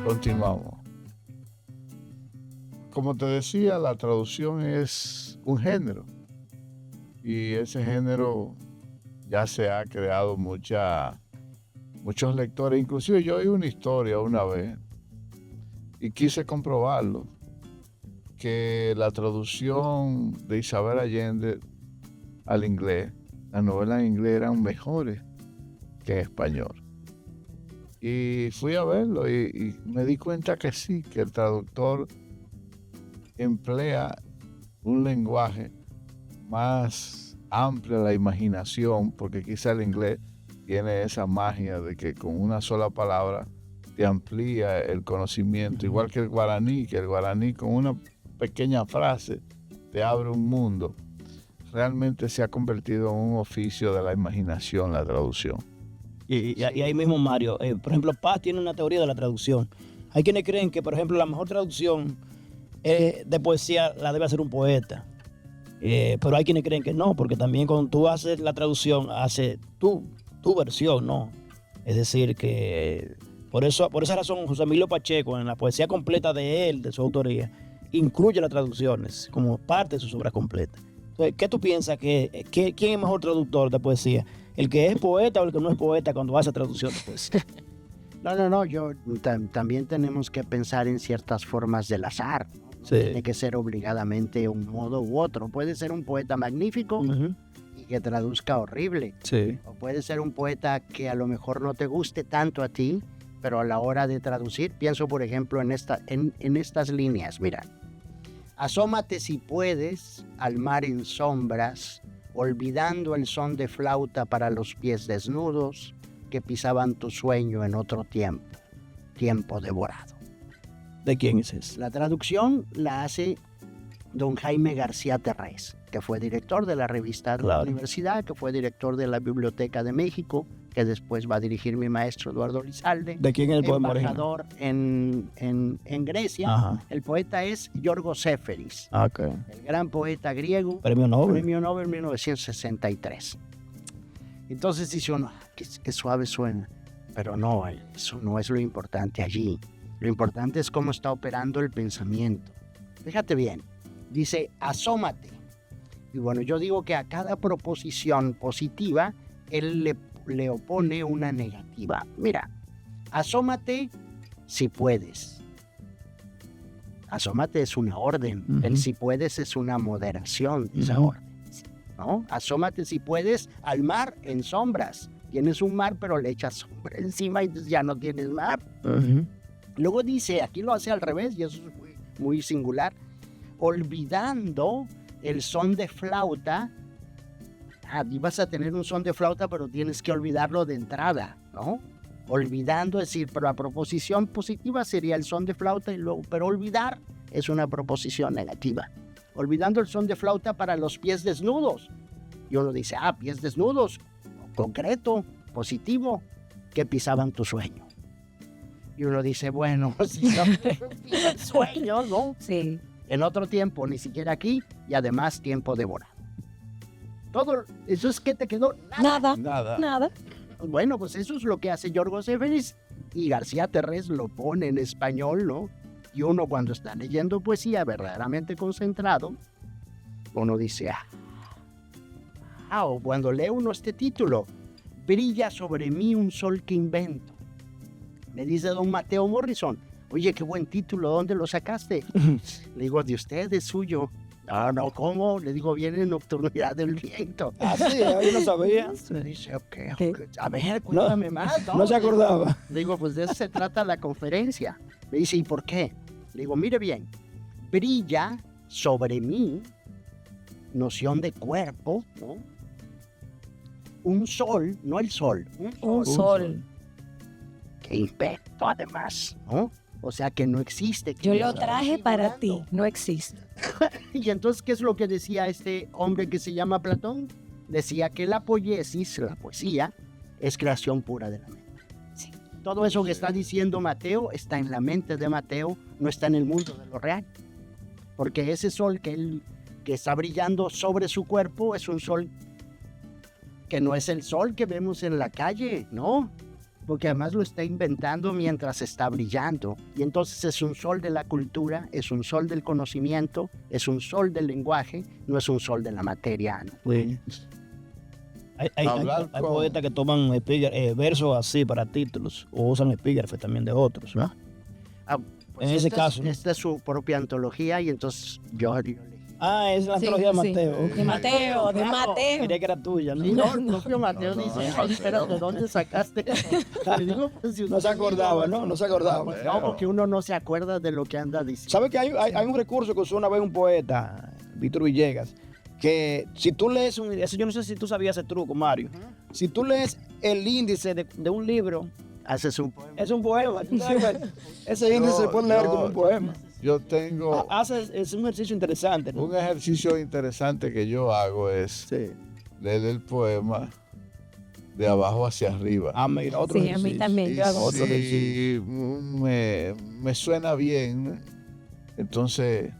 Continuamos. Como te decía, la traducción es un género, y ese género ya se ha creado muchos lectores. Inclusive yo oí una historia una vez y quise comprobarlo, que la traducción de Isabel Allende al inglés, las novelas en inglés eran mejores que en español. Y fui a verlo y me di cuenta que sí, que el traductor emplea un lenguaje más amplio a la imaginación, porque quizá el inglés tiene esa magia de que con una sola palabra te amplía el conocimiento, igual que el guaraní con una pequeña frase te abre un mundo. Realmente se ha convertido en un oficio de la imaginación la traducción. Y ahí mismo, Mario, por ejemplo, Paz tiene una teoría de la traducción. Hay quienes creen que, por ejemplo, la mejor traducción de poesía la debe hacer un poeta. Pero hay quienes creen que no, porque también cuando tú haces la traducción, haces tu versión, ¿no? Es decir, que por esa razón, José Emilio Pacheco, en la poesía completa de él, de su autoría, incluye las traducciones como parte de sus obras completas. Entonces, ¿qué tú piensas? ¿Quién es mejor traductor de poesía? ¿El que es poeta o el que no es poeta cuando hace traducción de poesía? No, también tenemos que pensar en ciertas formas del azar. Sí. Tiene que ser obligadamente un modo u otro. Puede ser un poeta magnífico y que traduzca horrible. Sí. O puede ser un poeta que a lo mejor no te guste tanto a ti, pero a la hora de traducir, pienso por ejemplo en estas líneas, mira. Asómate si puedes al mar en sombras, olvidando el son de flauta para los pies desnudos que pisaban tu sueño en otro tiempo devorado. ¿De quién es eso? La traducción la hace don Jaime García Terrés, que fue director de la revista de la universidad, que fue director de la Biblioteca de México, que después va a dirigir mi maestro Eduardo Lizalde. ¿De quién es el poema original? Embajador en Grecia. Ajá. El poeta es Yorgos Seferis, Okay. el gran poeta griego. Premio Nobel. Premio Nobel 1963. Entonces dice uno, qué suave suena. Pero no, eso no es lo importante allí. Lo importante es cómo está operando el pensamiento. Fíjate bien, dice, asómate. Y bueno, yo digo que a cada proposición positiva, él le opone una negativa. Mira, asómate si puedes. Asómate es una orden. El si puedes es una moderación de esa orden, ¿no? Asómate si puedes al mar en sombras. Tienes un mar, pero le echas sombra encima y ya no tienes mar. Luego dice, aquí lo hace al revés, y eso es muy singular, olvidando el son de flauta. Y vas a tener un son de flauta, pero tienes que olvidarlo de entrada, ¿no? olvidando, es decir, pero la proposición positiva sería el son de flauta, y luego, pero olvidar es una proposición negativa. Olvidando el son de flauta para los pies desnudos. Y uno dice, pies desnudos, concreto, positivo, que pisaban tu sueño. Y uno dice, bueno, si no pisan sueños, ¿no? Sí. En otro tiempo, ni siquiera aquí, y además tiempo devorado. Todo eso es que te quedó nada. Nada. Bueno, pues eso es lo que hace Yorgos Seferis, y García Terrés lo pone en español, ¿no? Y uno cuando está leyendo poesía verdaderamente concentrado, uno dice, o cuando lee uno este título, brilla sobre mí un sol que invento. Me dice don Mateo Morrison, oye, qué buen título, ¿dónde lo sacaste? Le digo, de usted, es suyo. No, ¿cómo? Le digo, viene Nocturnidad del Viento. Sí, yo no sabía. Me dice, ok, a ver, cuéntame más. No se acordaba. Le digo, pues de eso se trata la conferencia. Me dice, ¿y por qué? Le digo, mire bien, brilla sobre mí, noción de cuerpo, ¿no? Un sol, no el sol, Un sol. que invento además, ¿no? O sea, que no existe. Yo lo está traje para ti. figurando. No existe. Y entonces, ¿qué es lo que decía este hombre que se llama Platón? Decía que la poiesis, la poesía, es creación pura de la mente. Sí. Todo eso que está diciendo Mateo está en la mente de Mateo, no está en el mundo de lo real. Porque ese sol que está brillando sobre su cuerpo es un sol que no es el sol que vemos en la calle, ¿no? Porque además lo está inventando mientras está brillando. Y entonces es un sol de la cultura, es un sol del conocimiento, es un sol del lenguaje, no es un sol de la materia, ¿no? Sí. Hay poetas que toman versos así para títulos, o usan epígrafes también de otros, ¿no? En ese caso, ¿no? Esta es su propia antología, y entonces yo elegí. Es la antología de Mateo. Sí. De Mateo, de Mateo. Quería que era tuya, ¿no? Sí, no, el propio Mateo dice, ay, espérate, ¿dónde sacaste? Le digo, pues, si No se acordaba, ¿no? No se acordaba. No, porque uno no se acuerda de lo que anda diciendo. ¿Sabes que hay un recurso que usó una vez un poeta, Víctor Villegas, que si tú lees eso, yo no sé si tú sabías ese truco, Mario. Si tú lees el índice de un libro, Haces un poema. es un poema. ¿Tú sabes? Ese índice se puede leer como un poema. Yo tengo Es un ejercicio interesante, ¿no? un ejercicio interesante que yo hago es Sí. leer el poema de abajo hacia arriba. Mira, otro Sí, a mí ejercicio. también. Yo hago otro Si me suena bien, entonces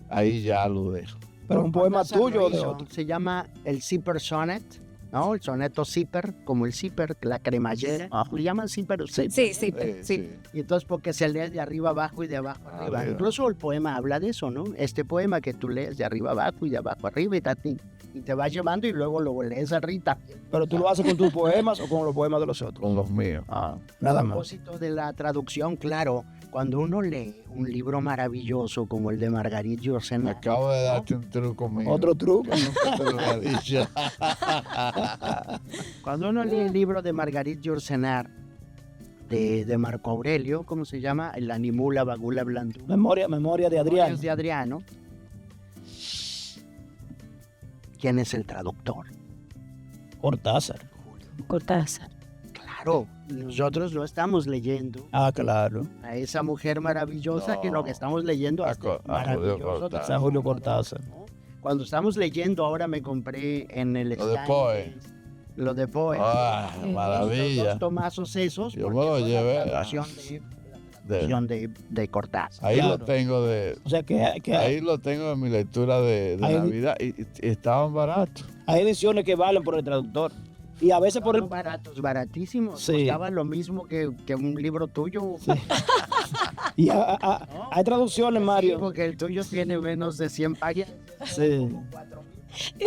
ahí ya lo dejo. Pero un poema tuyo o de otro. Se llama el Zipper Sonnet, ¿no? El soneto zipper, como el zipper, la cremallera. Ajá. Le llaman zipper o zipper. Sí, sí. Y entonces porque se lee de arriba abajo y de abajo arriba. Arriba. Incluso el poema habla de eso, ¿no? Este poema que tú lees de arriba abajo y de abajo arriba y te vas llevando y luego lo lees arriba. Pero tú lo haces con tus poemas o con los poemas de los otros. Con los míos. Nada A más. propósito de la traducción, claro, cuando uno lee un libro maravilloso como el de Marguerite Yourcenar, Acabo de darte un truco mío. Otro truco. Nunca te lo había dicho. cuando uno lee el libro de Marguerite Yourcenar, de Marco Aurelio, ¿cómo se llama? El Animula Vagula Blandum. Memoria de Adrián. Memorias de Adriano. ¿Quién es el traductor? Cortázar. Cortázar. Claro, nosotros no estamos leyendo Claro. a esa mujer maravillosa, No. que lo que estamos leyendo A es Julio maravilloso. Cortázar. San Julio Cortázar. ¿no? Cuando estamos leyendo, ahora me compré en el Lo de stand, Poe. Lo de Poe. Maravilla. Los dos tomazos esos. Yo me porque lo fue la llevé, traducción de Cortázar. Ahí Claro. lo tengo O sea que ahí lo tengo en mi lectura de Ahí- Navidad y estaban baratos. hay ediciones que valen por el traductor. Y a veces por el... Fueron baratos, baratísimos. Sí. Costaban lo mismo que un libro tuyo. Y hay traducciones, Sí, Mario. porque el tuyo tiene menos de 100 páginas. Sí.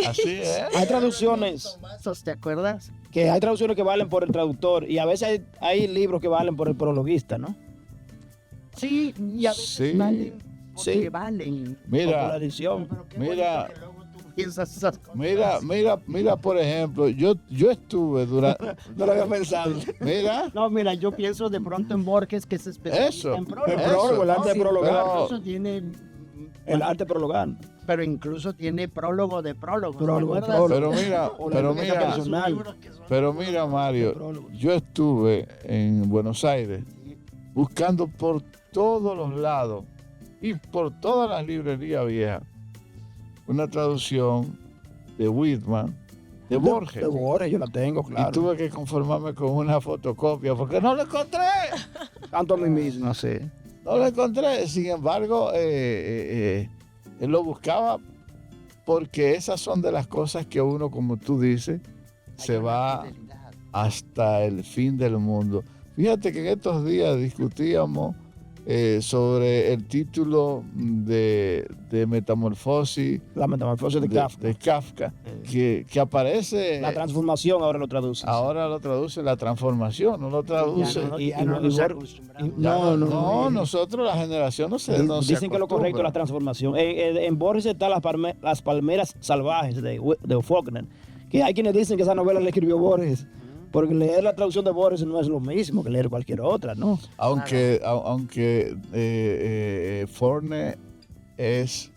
Así es. Hay traducciones ¿Te acuerdas? que valen por el traductor. Y a veces hay libros que valen por el prologuista, ¿no? Sí, y a veces Sí. valen. Porque Sí. valen. Por la Mira, edición. Pero qué Mira. bonito que luego tú piensas esas cosas. mira, por ejemplo, yo estuve durante. No lo había pensado. Mira, No, mira, yo pienso de pronto en Borges, que es especialista Eso, en prólogo. El prólogo, el arte de Sí, prologar. pero eso tiene El arte prologando. Pero incluso tiene prólogo de prólogo. Prólogo de ¿te acuerdas? prólogo. Pero mira, Mario, yo estuve en Buenos Aires buscando por todos los lados y por todas las librerías viejas una traducción de Whitman, de Borges. De Borges, yo la tengo, claro. Y tuve que conformarme con una fotocopia porque no lo encontré. Tanto a mí mismo, sí. No lo encontré. Sin embargo, él lo buscaba porque esas son de las cosas que uno, como tú dices, se va hasta el fin del mundo. Fíjate que en estos días discutíamos sobre el título de Metamorfosis. La metamorfosis de Kafka. Que aparece. La transformación ahora lo traduce. Ahora lo traduce la transformación, no lo traduce. No, nosotros, la generación, no se dicen que lo correcto es la transformación. En Borges están las palmeras salvajes de Faulkner. Que hay quienes dicen que esa novela la escribió Borges. Porque leer la traducción de Borges no es lo mismo que leer cualquier otra, ¿no? Aunque Faulkner es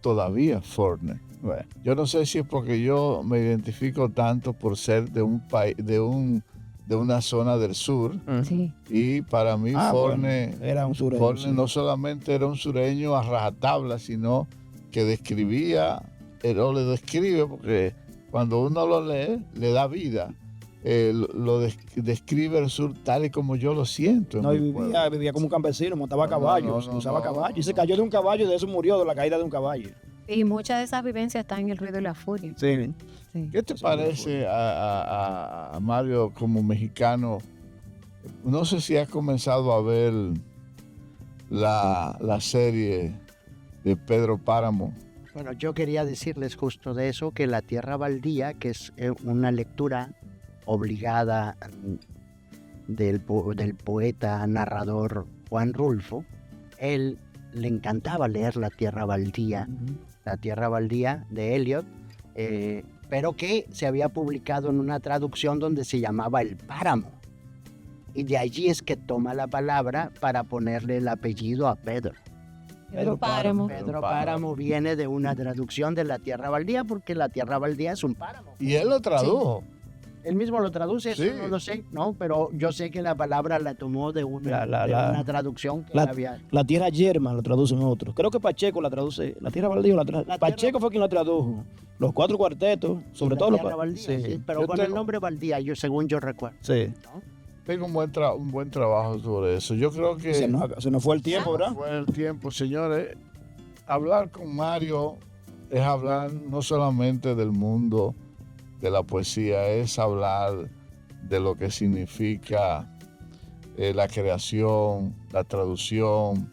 todavía Faulkner. Bueno, yo no sé si es porque yo me identifico tanto por ser de un país, de una zona del sur. Sí. Y para mí Faulkner, bueno, era un sureño. Faulkner no solamente era un sureño a rajatabla, sino que describía, o le describe, porque cuando uno lo lee, le da vida. Describe el sur tal y como yo lo siento. No, vivía como un campesino, montaba caballos, usaba caballos. Y se cayó de un caballo y de eso murió, de la caída de un caballo. Y muchas de esas vivencias están en El ruido y la furia. Sí. ¿Qué te parece a Mario como mexicano? No sé si has comenzado a ver la serie de Pedro Páramo. Bueno, yo quería decirles justo de eso, que La Tierra Baldía, que es una lectura obligada del poeta narrador Juan Rulfo. Él le encantaba leer La Tierra Baldía, La Tierra Baldía de Eliot, pero que se había publicado en una traducción donde se llamaba El Páramo. Y de allí es que toma la palabra para ponerle el apellido a Pedro. Pedro Páramo. Pedro Páramo viene de una traducción de La Tierra Baldía, porque La Tierra Baldía es un páramo. Y él lo tradujo. Sí. Él mismo lo traduce, Sí. eso no lo sé, ¿no? Pero yo sé que la palabra la tomó de una traducción que había. La tierra yerma la traducen otros. Creo que Pacheco la traduce. La tierra baldía Pacheco fue quien la tradujo. Los 4 cuartetos, sobre todo los Baldía, sí. Pero con el nombre Baldía, según yo recuerdo. Sí. ¿No? Tengo un buen trabajo sobre eso. Yo creo que Se nos fue el tiempo, ¿verdad? fue el tiempo, señores. Hablar con Mario es hablar no solamente del mundo de la poesía, es hablar de lo que significa la creación, la traducción,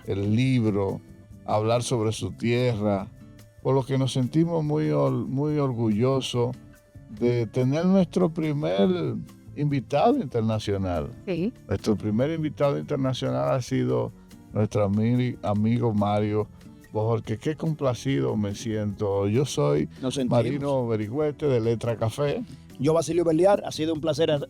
el libro, hablar sobre su tierra, por lo que nos sentimos muy orgullosos de tener nuestro primer invitado internacional. Sí. Nuestro primer invitado internacional ha sido nuestro amigo Mario Bojorquez. Qué complacido me siento. Yo soy Marino Berigüete de Letra Café. Yo, Basilio Beliar, ha sido un placer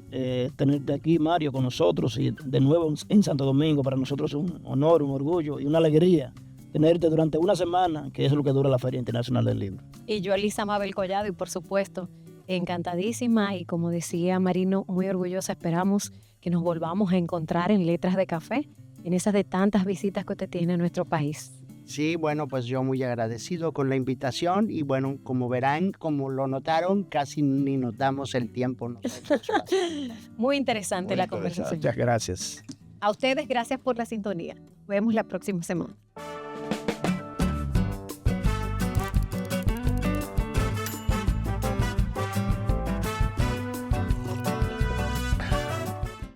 tenerte aquí, Mario, con nosotros y de nuevo en Santo Domingo. Para nosotros es un honor, un orgullo y una alegría tenerte durante una semana, que es lo que dura la Feria Internacional del Libro. Y yo, Elisa Mabel Collado, y por supuesto, encantadísima y, como decía Marino, muy orgullosa. Esperamos que nos volvamos a encontrar en Letras de Café, en esas de tantas visitas que usted tiene a nuestro país. Sí, bueno, pues yo muy agradecido con la invitación y bueno, como verán, como lo notaron, casi ni notamos el tiempo. Muy interesante la conversación. Muchas gracias. A ustedes, gracias por la sintonía. Nos vemos la próxima semana.